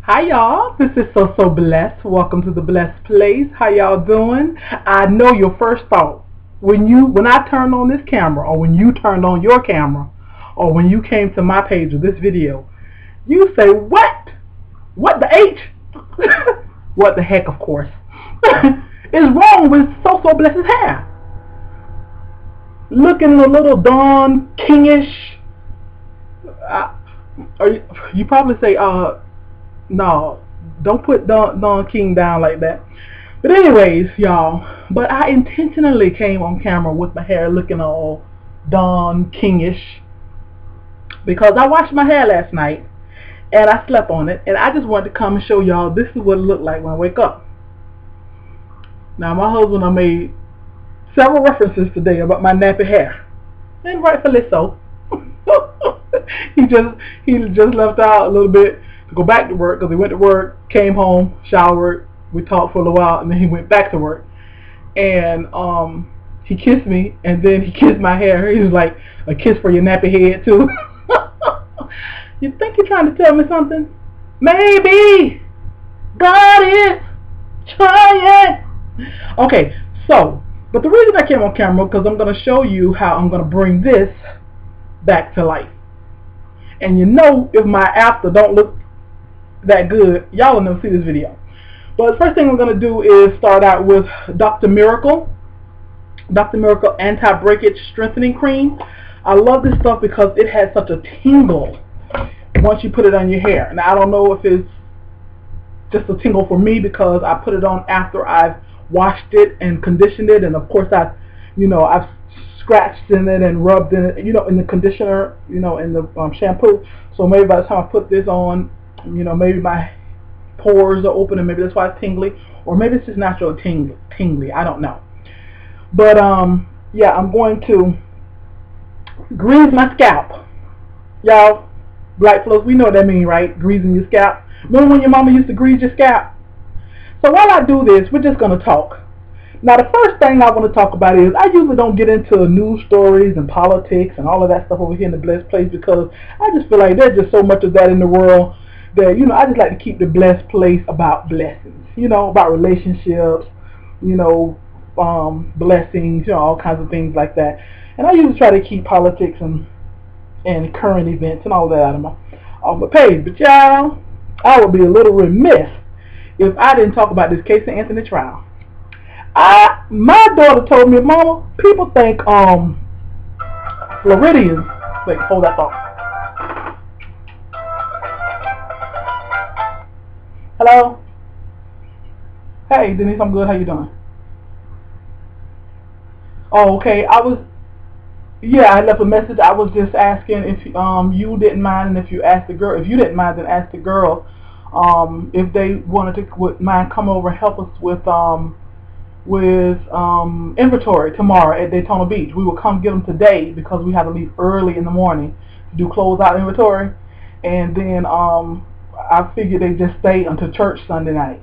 Hi y'all, this is So Blessed. Welcome to the Blessed Place. How y'all doing? I know your first thought when I turned on this camera, or when you turned on your camera, or when you came to my page of this video, you say, what? What the H? What the heck, of course, is wrong with So Blessed's hair? Looking a little Don Kingish. You probably say, no, don't put Don King down like that. But anyways, y'all, but I intentionally came on camera with my hair looking all Don Kingish because I washed my hair last night and I slept on it, and I just wanted to come and show y'all this is what it looked like when I wake up. Now, my husband, I made several references today about my nappy hair, and rightfully so. he just left out a little bit to go back to work, because he went to work, came home, showered, we talked for a little while, and then he went back to work. And he kissed me, and then he kissed my hair. He was like, a kiss for your nappy head too. You think you're trying to tell me something? Maybe. Got it. Try it. Okay, so, but the reason I came on camera, because I'm going to show you how I'm going to bring this back to life. And you know, if my after don't look that good, y'all will never see this video. But the first thing we're going to do is start out with Dr. Miracle Anti-Breakage Strengthening Cream. I love this stuff because it has such a tingle once you put it on your hair. And I don't know if it's just a tingle for me because I put it on after I've washed it and conditioned it, and of course I've scratched in it and rubbed in it, in the conditioner, in the shampoo. So maybe by the time I put this on, maybe my pores are open and maybe that's why it's tingly, or maybe it's just natural tingly. I don't know. But yeah, I'm going to grease my scalp. Y'all, black folks, we know what that means, right? Greasing your scalp. Remember when your mama used to grease your scalp? So while I do this, we're just going to talk. Now, the first thing I want to talk about is I usually don't get into news stories and politics and all of that stuff over here in the Blessed Place, because I just feel like there's just so much of that in the world that, I just like to keep the Blessed Place about blessings, about relationships, blessings, all kinds of things like that. And I usually try to keep politics and current events and all that out of my page. But y'all, I would be a little remiss if I didn't talk about this Casey Anthony trial. My daughter told me, Mama, people think Floridians. Wait, hold that thought. Hello? Hey, Denise, I'm good. How you doing? Oh, okay. I left a message. I was just asking if you didn't mind, and if you asked the girl, if you didn't mind, then ask the girl if they would mind come over and help us with inventory tomorrow at Daytona Beach. We will come get them today because we have to leave early in the morning to do closeout inventory, and then I figured they just stay until church Sunday night.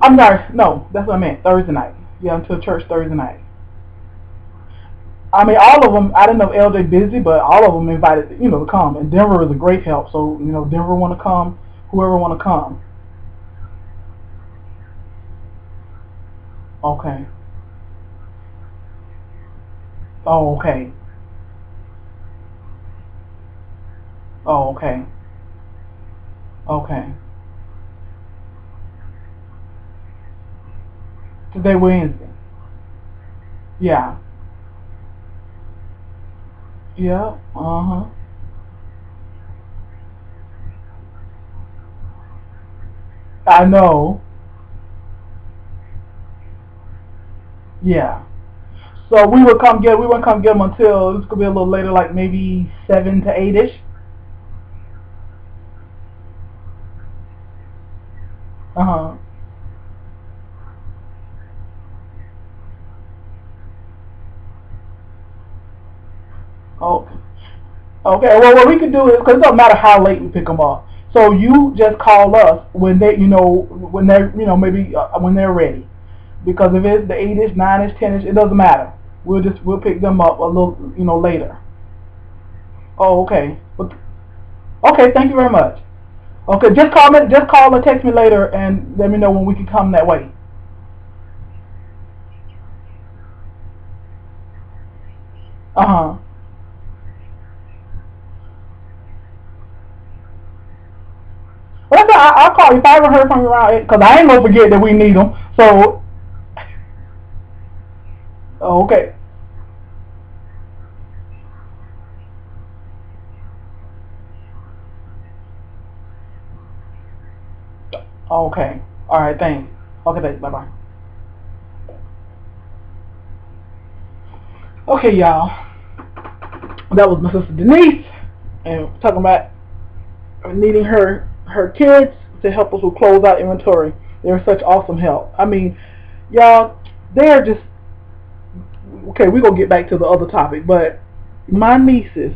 I'm sorry, no, that's what I meant, Thursday night. Yeah, until church Thursday night. I mean, all of them, I didn't know if LJ busy, but all of them invited, to come. And Denver is a great help, so, Denver want to come, whoever want to come. Okay. Oh, okay. Oh, okay. Okay. Today Wednesday. Yeah. Yeah. Uh-huh. I know. Yeah. So we won't come get them until, this could be a little later, like maybe 7 to 8-ish. Uh-huh. Okay. Okay, well, what we can do is, because it doesn't matter how late we pick them up. So you just call us when they, when they're, maybe when they're ready. Because if it's the 8-ish, 9-ish, 10-ish, it doesn't matter. We'll pick them up a little, later. Oh, okay. Okay, thank you very much. Okay, just call me. Just call or text me later and let me know when we can come that way. Uh-huh. Well, I'll call you if I ever heard from you around it, because I ain't gonna forget that we need them. So, okay. Okay. All right, thanks. Okay, thanks. Bye-bye. Okay, y'all. That was my sister Denise, and talking about needing her kids to help us with closeout inventory. They're such awesome help. I mean, y'all, they're just okay. We're gonna get back to the other topic, but my nieces,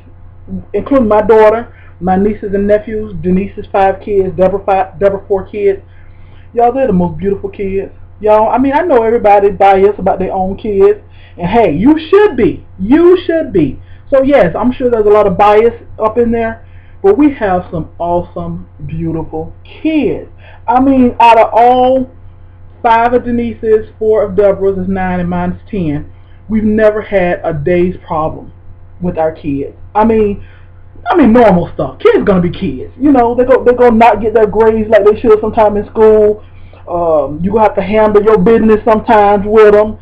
including my daughter, my nieces and nephews, Denise's 5 kids, Deborah 4 kids. Y'all, they're the most beautiful kids. Y'all, I mean, I know everybody biased about their own kids, and hey, you should be. You should be. So yes, I'm sure there's a lot of bias up in there, but we have some awesome, beautiful kids. I mean, out of all 5 of Denise's, 4 of Deborah's is 9, and mine's 10. We've never had a day's problem with our kids. I mean normal stuff. Kids gonna be kids. You know, they're gonna not get their grades like they should sometime in school. You gonna have to handle your business sometimes with them.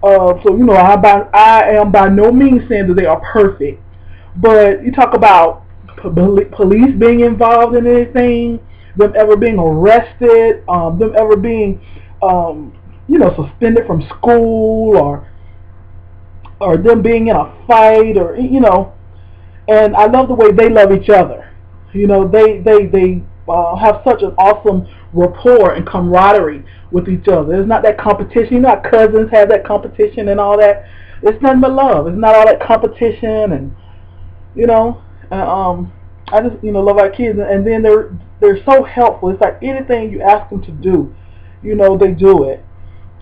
So you know, I am by no means saying that they are perfect, but you talk about police being involved in anything, them ever being arrested, them ever being, suspended from school, or them being in a fight, or and I love the way they love each other. You know, they have such an awesome rapport and camaraderie with each other. It's not that competition. You know how cousins have that competition and all that. It's nothing but love. It's not all that competition, and I just love our kids, and then they're so helpful. It's like anything you ask them to do, they do it.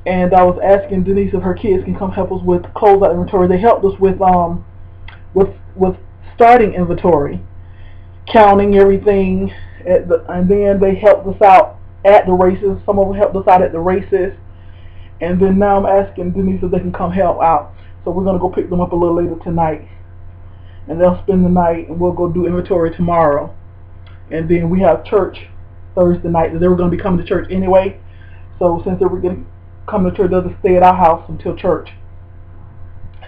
And I was asking Denise if her kids can come help us with closeout inventory. They helped us with starting inventory, counting everything, and then they helped us out at the races. Some of them helped us out at the races, and then now I'm asking Denise if they can come help out. So we're gonna go pick them up a little later tonight, and they'll spend the night, and we'll go do inventory tomorrow. And then we have church Thursday night. They were gonna be coming to church anyway, so since they were gonna come to church, they'll just stay at our house until church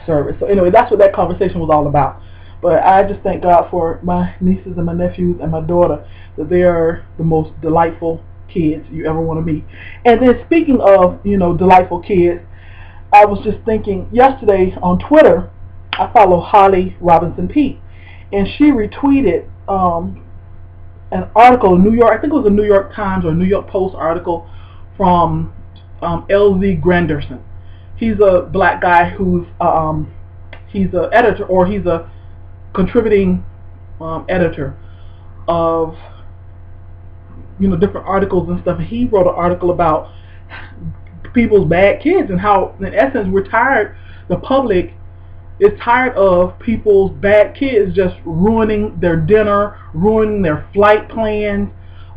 service. So anyway, that's what that conversation was all about. But I just thank God for my nieces and my nephews and my daughter, that they are the most delightful kids you ever want to meet. And then speaking of, delightful kids, I was just thinking yesterday on Twitter, I follow Holly Robinson Peete, and she retweeted an article in New York, I think it was a New York Times or New York Post article from L.Z. Granderson. He's a black guy who's he's an editor, or he's a contributing editor of different articles and stuff. And he wrote an article about people's bad kids, and how in essence the public is tired of people's bad kids just ruining their dinner, ruining their flight plans,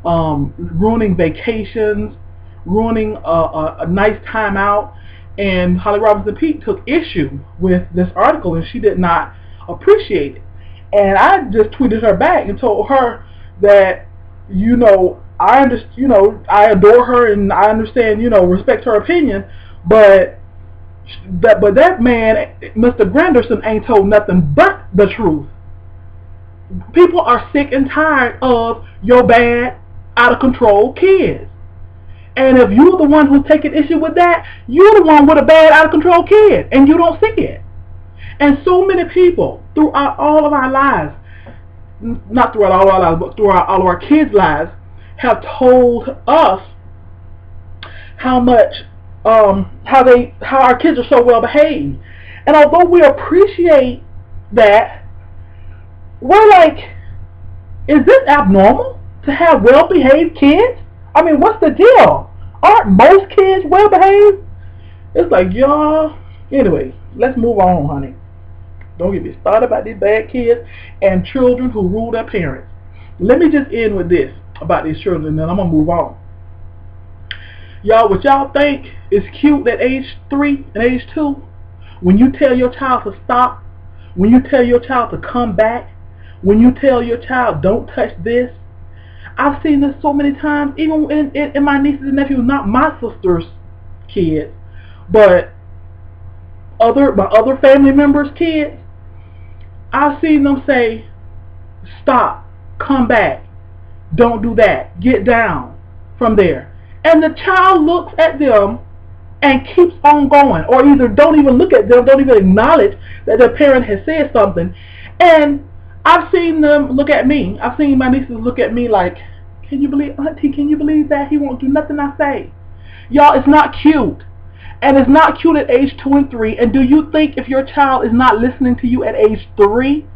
ruining vacations, ruining a nice time out. And Holly Robinson Peete took issue with this article, and she did not appreciate it. And I just tweeted her back and told her that, I understand, I adore her, and I understand, respect her opinion, but that man, Mr. Granderson, ain't told nothing but the truth. People are sick and tired of your bad, out of control kids. And if you're the one who's taking issue with that, you're the one with a bad, out of control kid, and you don't see it. And so many people throughout all of our lives, not throughout all of our lives, but throughout all of our kids' lives, have told us how our kids are so well behaved. And although we appreciate that, we're like, is this abnormal to have well behaved kids? I mean, what's the deal? Aren't most kids well behaved? It's like, y'all. Anyway, let's move on, honey. Don't get me started about these bad kids and children who rule their parents. Let me just end with this. about these children, and then I'm gonna move on. Y'all, what y'all think is cute at age 3 and age 2? When you tell your child to stop, when you tell your child to come back, when you tell your child don't touch this. I've seen this so many times, even in my nieces and nephews, not my sister's kids, but my other family members' kids. I've seen them say, stop, come back, don't do that, get down from there. And the child looks at them and keeps on going, or either don't even look at them, don't even acknowledge that their parent has said something. And I've seen them look at me. I've seen my nieces look at me like, can you believe, Auntie, can you believe that? He won't do nothing I say. Y'all, it's not cute. And it's not cute at age 2 and 3. And do you think if your child is not listening to you at age 3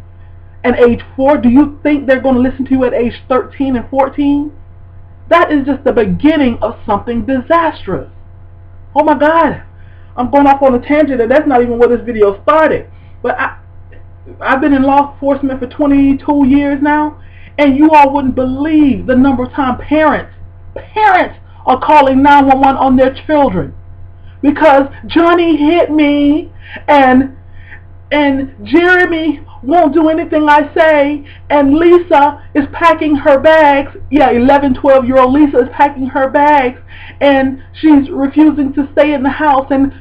and age 4, do you think they're going to listen to you at age 13 and 14? That is just the beginning of something disastrous. Oh my God. I'm going off on a tangent, and that's not even where this video started. But I've been in law enforcement for 22 years now, and you all wouldn't believe the number of times parents are calling 911 on their children because Johnny hit me, and Jeremy won't do anything I say, and Lisa is packing her bags. Yeah, 11, 12-year-old Lisa is packing her bags, and she's refusing to stay in the house. And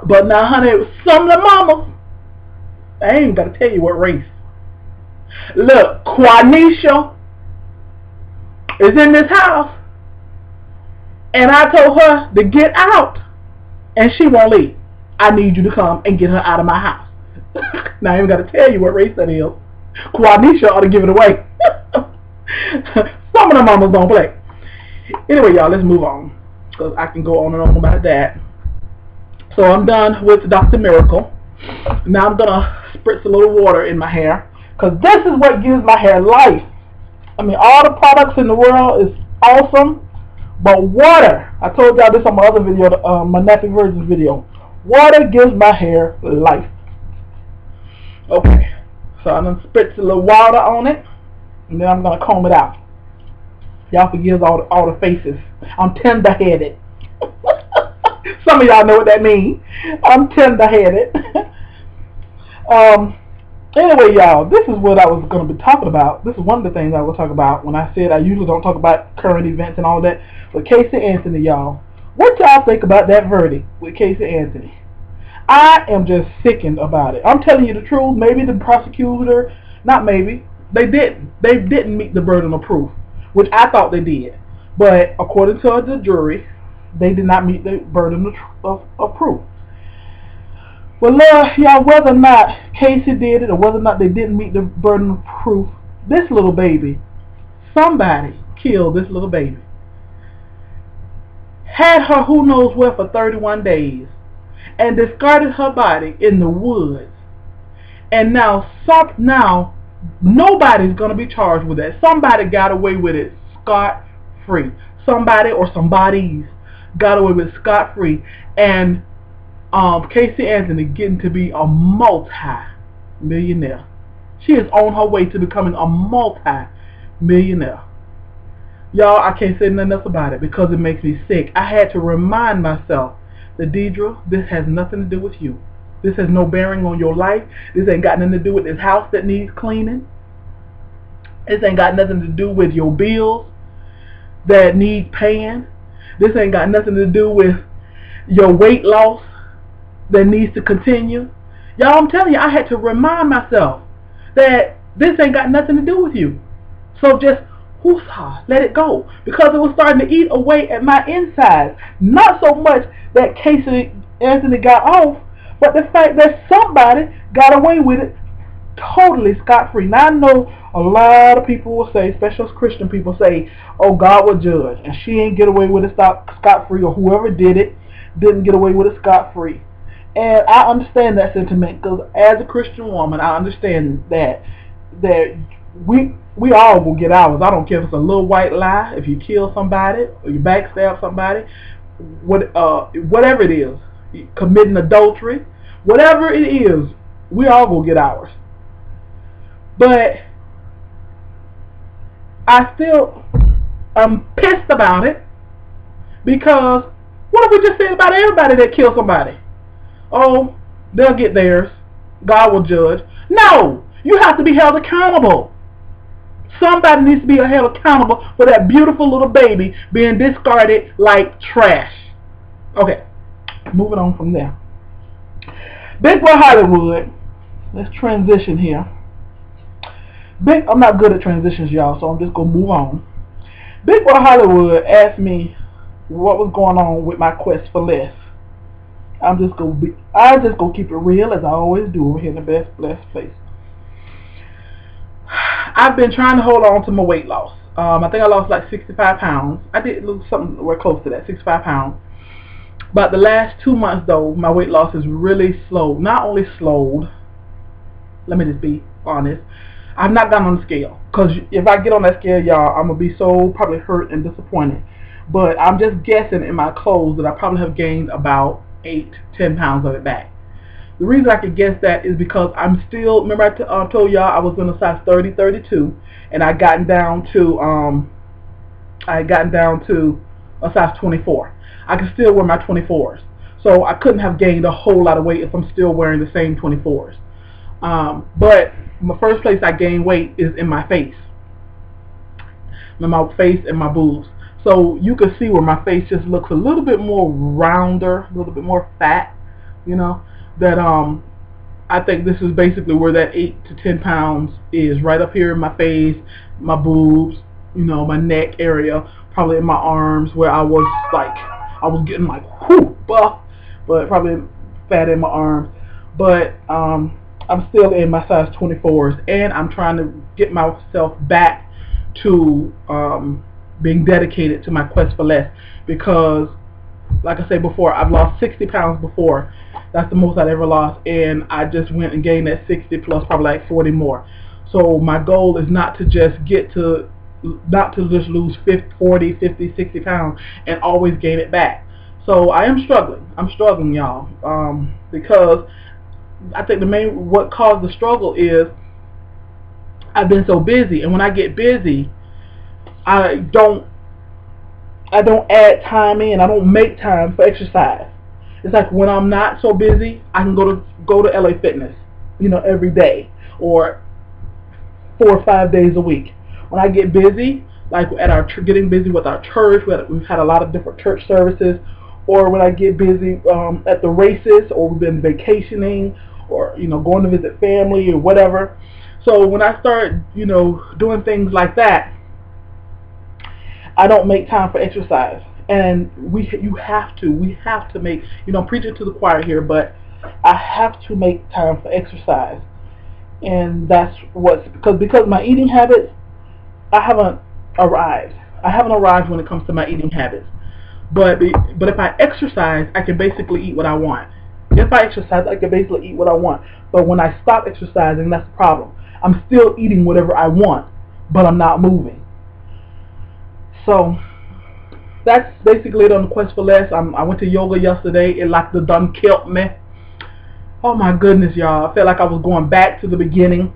but now, honey, it was some of the mamas. I ain't got to tell you what race. Look, Quanisha is in this house, and I told her to get out, and she won't leave. I need you to come and get her out of my house. Now, I ain't got to tell you what race that is. Quanisha ought to give it away. Some of the mamas don't play. Anyway, y'all, let's move on, because I can go on and on about that. So I'm done with Dr. Miracle. Now I'm going to spritz a little water in my hair, because this is what gives my hair life. I mean, all the products in the world is awesome, but water, I told y'all this on my other video, my Nappy Virgins video, water gives my hair life. Okay, so I'm going to spritz a little water on it, and then I'm going to comb it out. Y'all forgive all the faces. I'm tender-headed. Some of y'all know what that means. I'm tender-headed. Anyway, y'all, this is what I was going to be talking about. This is one of the things I will talk about when I said I usually don't talk about current events and all that. But Casey Anthony, y'all, what y'all think about that verdict with Casey Anthony? I am just sickened about it. I'm telling you the truth. Maybe the prosecutor, not maybe, they didn't meet the burden of proof, which I thought they did. But according to the jury, they did not meet the burden of proof. Well, Lord, y'all, whether or not Casey did it or whether or not they didn't meet the burden of proof, this little baby, somebody killed this little baby. Had her who knows where for 31 days and discarded her body in the woods. And now nobody's going to be charged with that. Somebody got away with it scot-free. Somebody or somebodies got away with scot-free. And Casey Anthony getting to be a multi-millionaire. She is on her way to becoming a multi-millionaire. Y'all, I can't say nothing else about it because it makes me sick. I had to remind myself that, Deidre, this has nothing to do with you. This has no bearing on your life. This ain't got nothing to do with this house that needs cleaning. This ain't got nothing to do with your bills that need paying. This ain't got nothing to do with your weight loss that needs to continue. Y'all, I'm telling you, I had to remind myself that this ain't got nothing to do with you. So just woosah, let it go, because it was starting to eat away at my insides. Not so much that Casey Anthony got off, but the fact that somebody got away with it totally scot-free. Now I know a lot of people will say, especially Christian people say, oh, God will judge, and she ain't get away with it scot-free, or whoever did it didn't get away with it scot-free. And I understand that sentiment, because as a Christian woman, I understand that we all will get ours. I don't care if it's a little white lie, if you kill somebody, or you backstab somebody, whatever it is, committing adultery, whatever it is, we all will get ours. But I'm pissed about it because what have we just said about everybody that kills somebody? Oh, they'll get theirs. God will judge. No, you have to be held accountable. Somebody needs to be held accountable for that beautiful little baby being discarded like trash. Okay, moving on from there. Big Boy Hollywood. Let's transition here. I'm not good at transitions, y'all, so I'm just going to move on. Big Boy Hollywood asked me what was going on with my quest for less. I'm just gonna keep it real as I always do over here in the Best Blessed Place. I've been trying to hold on to my weight loss. I think I lost like 65 pounds. I did lose something we're close to that, 65 pounds. But the last 2 months though, my weight loss is really slow. Not only slowed, let me just be honest, I've not gotten on the scale. Because if I get on that scale, y'all, I'm going to be so probably hurt and disappointed. But I'm just guessing in my clothes that I probably have gained about 8 to 10 pounds of it back. The reason I could guess that is because I'm still, remember I told y'all I was in a size 30, 32, and I gotten down to a size 24. I can still wear my 24s. So I couldn't have gained a whole lot of weight if I'm still wearing the same 24s. But the first place I gain weight is in my face. In my face and my boobs. So you can see where my face just looks a little bit more rounder, a little bit more fat, you know, that I think this is basically where that 8 to 10 pounds is, right up here in my face, my boobs, you know, my neck area, probably in my arms where I was getting like whoo buff, but probably fat in my arms. But I'm still in my size 24s, and I'm trying to get myself back to being dedicated to my quest for less, because like I said before, I've lost 60 pounds before. That's the most I've ever lost, and I just went and gained that 60 plus probably like 40 more. So my goal is not to just lose 40, 50, 60 pounds and always gain it back. So I am struggling. I'm struggling, y'all, because I think what caused the struggle is I've been so busy, and when I get busy, I don't add time in. I don't make time for exercise. It's like when I'm not so busy, I can go to LA Fitness, you know, every day or 4 or 5 days a week. When I get busy, like getting busy with our church, we've had a lot of different church services, or when I get busy at the races, or we've been vacationing, or you know, going to visit family or whatever. So when I start, you know, doing things like that, I don't make time for exercise. And we have to make, you know, I'm preaching to the choir here, but I have to make time for exercise. And that's because my eating habits, I haven't arrived. I haven't arrived when it comes to my eating habits. But if I exercise, I can basically eat what I want. If I exercise, I can basically eat what I want. But when I stop exercising, that's the problem. I'm still eating whatever I want, but I'm not moving. So that's basically it on the quest for less. I went to yoga yesterday. It like done killed me. Oh my goodness, y'all. I felt like I was going back to the beginning.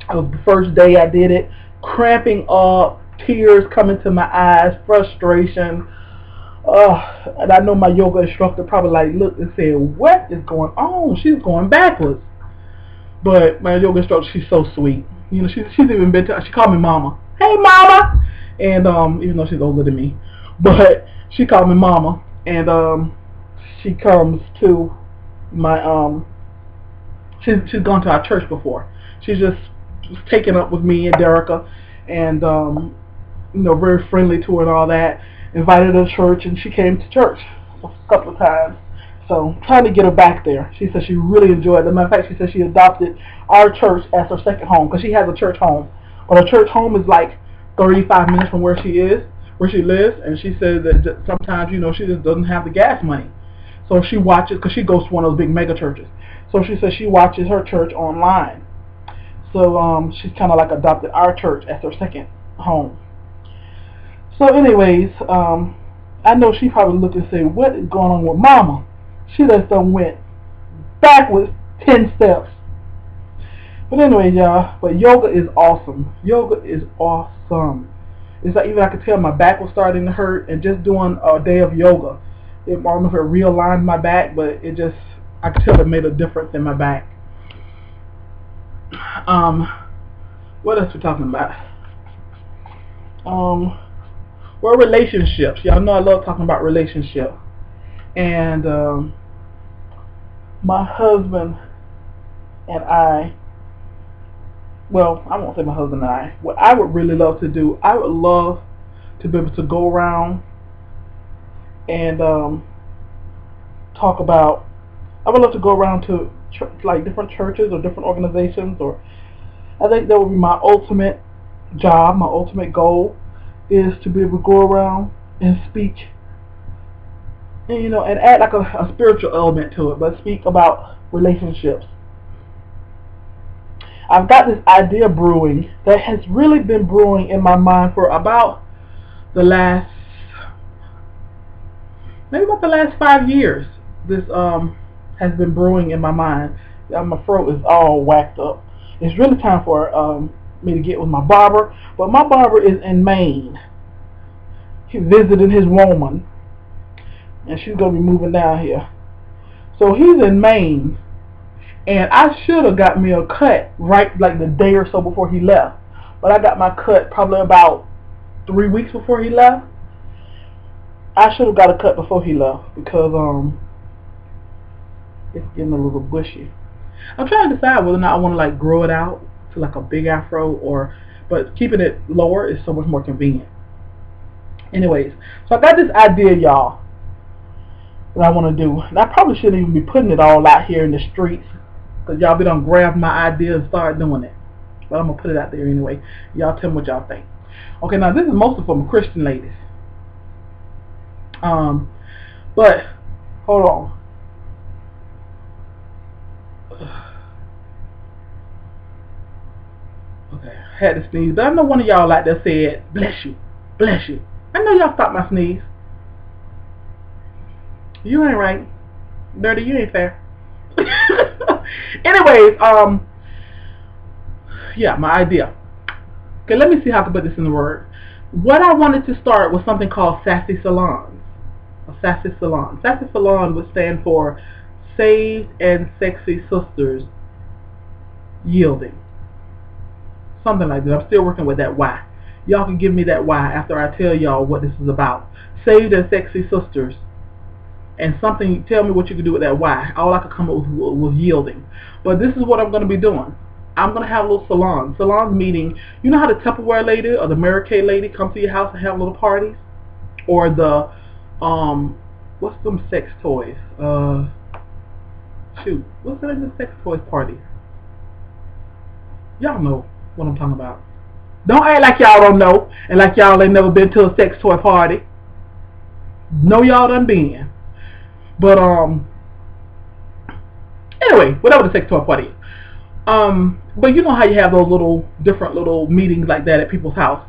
It was the first day I did it. Cramping up, tears coming to my eyes, frustration. And I know my yoga instructor probably like looked and said, what is going on? She's going backwards. But my yoga instructor, she's so sweet. You know, she's even been she called me mama. Hey mama. And even though she's older than me, but she called me mama, and she comes to my she's gone to our church before. She's just taken up with me and Derica, and you know, very friendly to her and all that. Invited her to church, and she came to church a couple of times. So trying to get her back there. She said she really enjoyed it. As a matter of fact, she said she adopted our church as her second home, because she has a church home, but her church home is like 35 minutes from where she lives, and she said that sometimes, you know, she just doesn't have the gas money. So she watches, because she goes to one of those big mega churches. So she says she watches her church online. So she's kind of like adopted our church as her second home. So anyways, I know she probably looked and said, what is going on with mama? She just done went backwards 10 steps. But anyway, y'all, but yoga is awesome. Yoga is awesome. It's like even I could tell my back was starting to hurt, and just doing a day of yoga, I don't know if it realigned my back, but it just, I could tell it made a difference in my back. What else we talking about? Well, relationships. Y'all know I love talking about relationships. And my husband and I, well, I won't say my husband and I, what I would really love to do, I would love to be able to go around and talk about, I would love to go around to like different churches or different organizations, or I think that would be my ultimate job, my ultimate goal, is to be able to go around and speak, and, you know, and add like a spiritual element to it, but speak about relationships. I've got this idea brewing that has really been brewing in my mind for about the last, maybe about the last 5 years. This has been brewing in my mind. My throat is all whacked up. It's really time for me to get with my barber, but my barber is in Maine. He's visiting his woman, and she's gonna be moving down here. So he's in Maine, and I should have got me a cut right like the day or so before he left, but I got my cut probably about 3 weeks before he left. I should have got a cut before he left because it's getting a little bushy. I'm trying to decide whether or not I want to like grow it out to like a big afro, or but keeping it lower is so much more convenient. Anyways, so I got this idea, y'all, that I want to do, and I probably shouldn't even be putting it all out here in the streets, because y'all be done grab my idea and start doing it. But I'm gonna put it out there anyway. Y'all tell me what y'all think. Okay, now this is mostly for my Christian ladies. But hold on. Okay, I had to sneeze, but I know one of y'all out there said, "Bless you, bless you." I know y'all stopped my sneeze. You ain't right, dirty. You ain't fair. Anyways, yeah, my idea. Okay, let me see how I can put this in the word. What I wanted to start was something called Sassy Salons. A Sassy Salon. Sassy Salon would stand for Saved and Sexy Sisters Yielding. Something like that. I'm still working with that Y. Y'all can give me that Y after I tell y'all what this is about. Saved and Sexy Sisters. And something, tell me what you can do with that Y. All I could come up with was yielding. But this is what I'm going to be doing. I'm going to have a little salon. Salons meaning, you know how the Tupperware lady or the Mary Kay lady come to your house and have little parties? Or the, what's some sex toys? Shoot, what's the name of the sex toys parties? Y'all know what I'm talking about. Don't act like y'all don't know and like y'all ain't never been to a sex toy party. No, y'all done been. But anyway, whatever the sex toy party is. But you know how you have those little different little meetings like that at people's house.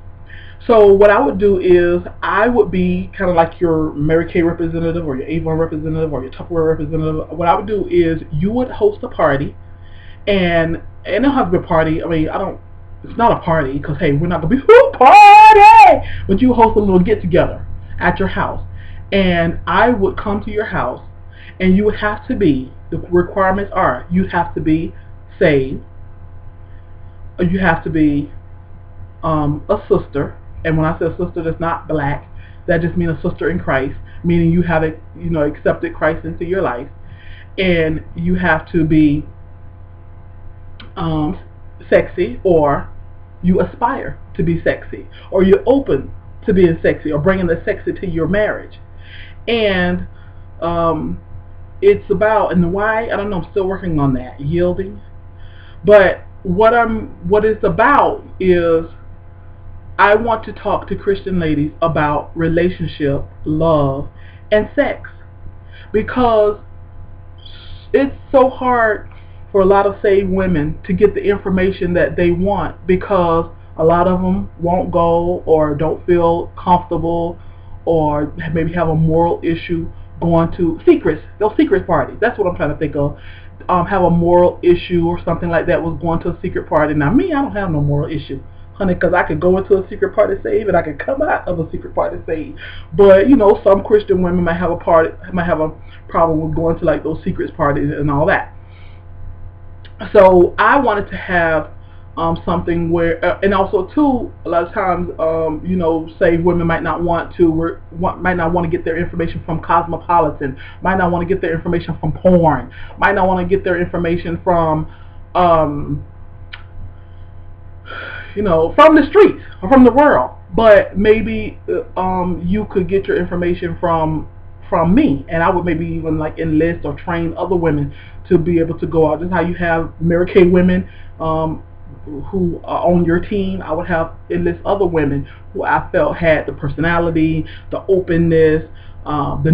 So what I would do is I would be kind of like your Mary Kay representative or your Avon representative or your Tupperware representative. What I would do is you would host a party, and it don't have to be a party. I mean, it's not a party because hey, we're not gonna be whoo party. But you host a little get together at your house, and I would come to your house, and you would have to be, the requirements are, you'd have to be saved, or you have to be a sister. And when I say a sister, that's not black. That just means a sister in Christ, meaning you have accepted Christ into your life, and you have to be sexy, or you aspire to be sexy, or you're open to being sexy, or bringing the sexy to your marriage. And it's about, and why, I don't know, I'm still working on that, yielding. But what it's about is I want to talk to Christian ladies about relationship, love, and sex, because it's so hard for a lot of saved women to get the information that they want, because a lot of them won't go or don't feel comfortable, or maybe have a moral issue going to secrets, those secret parties. That's what I'm trying to think of. have a moral issue or something like that was going to a secret party. Now me, I don't have no moral issue, honey, because I could go into a secret party saved and I could come out of a secret party saved. But you know, some Christian women might have a problem with going to like those secret parties and all that. So I wanted to have something where, and also too, a lot of times, you know, say women might not want to get their information from Cosmopolitan, might not want to get their information from porn, might not want to get their information from, you know, from the streets or from the world. But maybe you could get your information from me, and I would maybe even like enlist or train other women to be able to go out. Just how you have Mary Kay women who are on your team, I would have enlist other women who I felt had the personality, the openness, the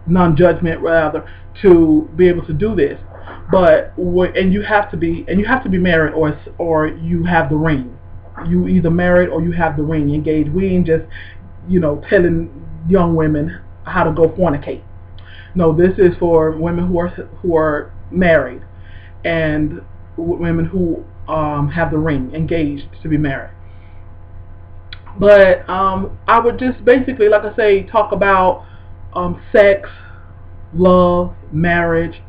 non-judgment rather, to be able to do this. But and you have to be married, or you have the ring. You either married or you have the ring. Engaged. We ain't just, you know, telling young women how to go fornicate. No, this is for women who are married, and women who have the ring, engaged to be married. But I would just basically, like I say, talk about sex, love, marriage,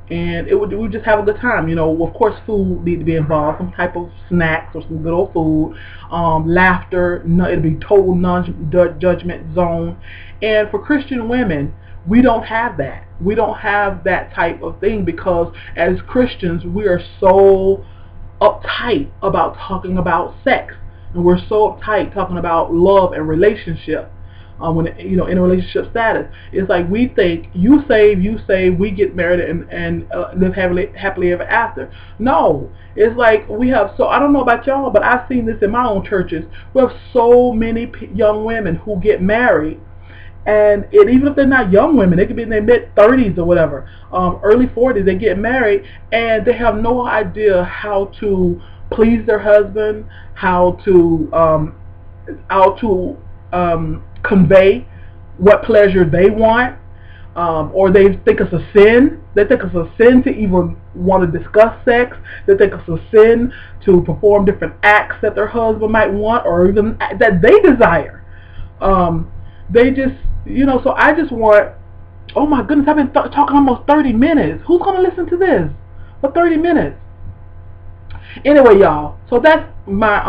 and we would just have a good time. You know, of course, food need to be involved, some type of snacks or some good old food, laughter. It'll be total non-judgment zone. And for Christian women, we don't have that. We don't have that type of thing, because as Christians, we are so uptight about talking about sex, and we're so uptight talking about love and relationship. When, you know, in a relationship status, it's like we think you save, we get married and live happily ever after. No, it's like we have, so I don't know about y'all, but I've seen this in my own churches. We have so many young women who get married, and even if they're not young women, they could be in their mid-30s or whatever, early 40s, they get married and they have no idea how to please their husband, how to convey what pleasure they want, or they think it's a sin. They think it's a sin to even want to discuss sex. They think it's a sin to perform different acts that their husband might want, or even that they desire. They just, you know, so I just want, oh my goodness, I've been talking almost 30 minutes. Who's going to listen to this for 30 minutes? Anyway, y'all, so that's my,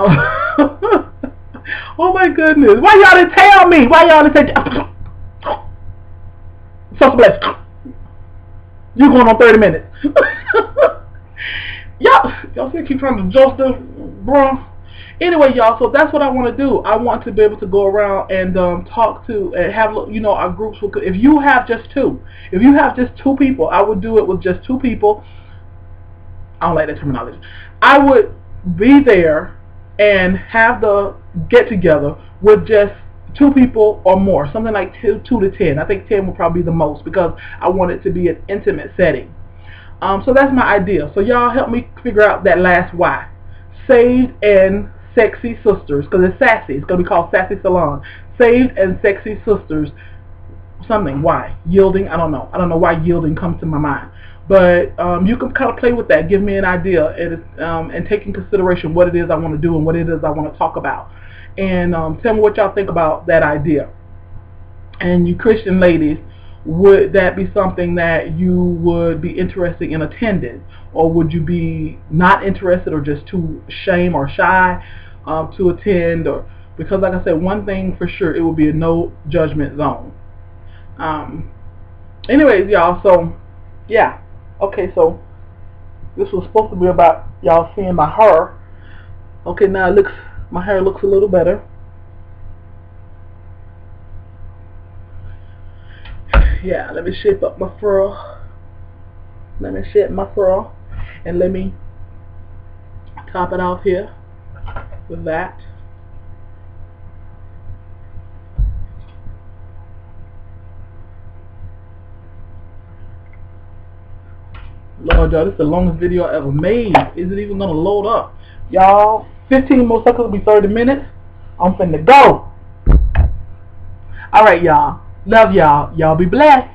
oh my goodness. Why y'all didn't tell me? Why y'all didn't say, so bless. You going on 30 minutes. Y'all still keep trying to adjust this, bro. Anyway, y'all, so that's what I want to do. I want to be able to go around and talk to and have, you know, our groups. If you have just two people, I would do it with just two people. I don't like that terminology. I would be there and have the get together with just two people or more, something like 2 to 10. I think 10 would probably be the most, because I want it to be an intimate setting. So that's my idea. So y'all help me figure out that last Y. Saved and Sexy Sisters, because it's sassy. It's going to be called Sassy Salon. Saved and Sexy Sisters. Something. Why? Yielding? I don't know. I don't know why yielding comes to my mind. But you can kind of play with that. Give me an idea, and take in consideration what it is I want to do and what it is I want to talk about. And tell me what y'all think about that idea. And you Christian ladies, would that be something that you would be interested in attending? Or would you be not interested, or just too ashamed or shy to attend? Or because, like I said, one thing for sure, it will be a no judgment zone. Anyways, y'all, so yeah, okay, so this was supposed to be about y'all seeing my hair. Okay, now my hair looks a little better. Yeah, let me shape up my fro. Let me shape my fro. And let me top it off here with that. Lord, y'all, this is the longest video I ever made. Is it even gonna load up? Y'all, 15 more seconds will be 30 minutes. I'm finna go. Alright, y'all. Love y'all. Y'all be blessed.